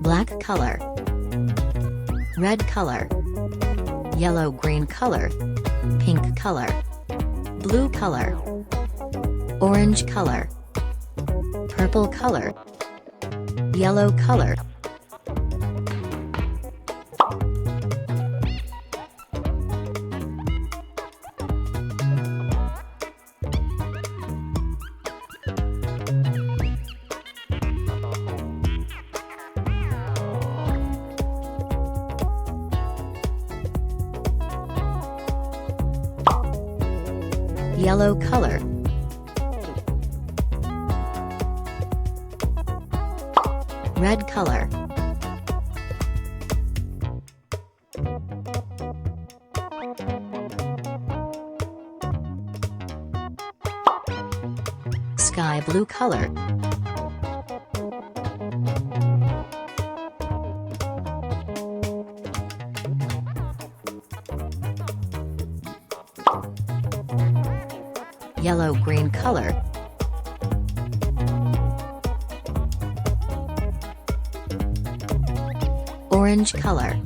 black color, red color, yellow-green color, pink color, blue color, orange color, purple color, yellow color. Yellow color, red color, sky blue color, yellow-green color, orange color.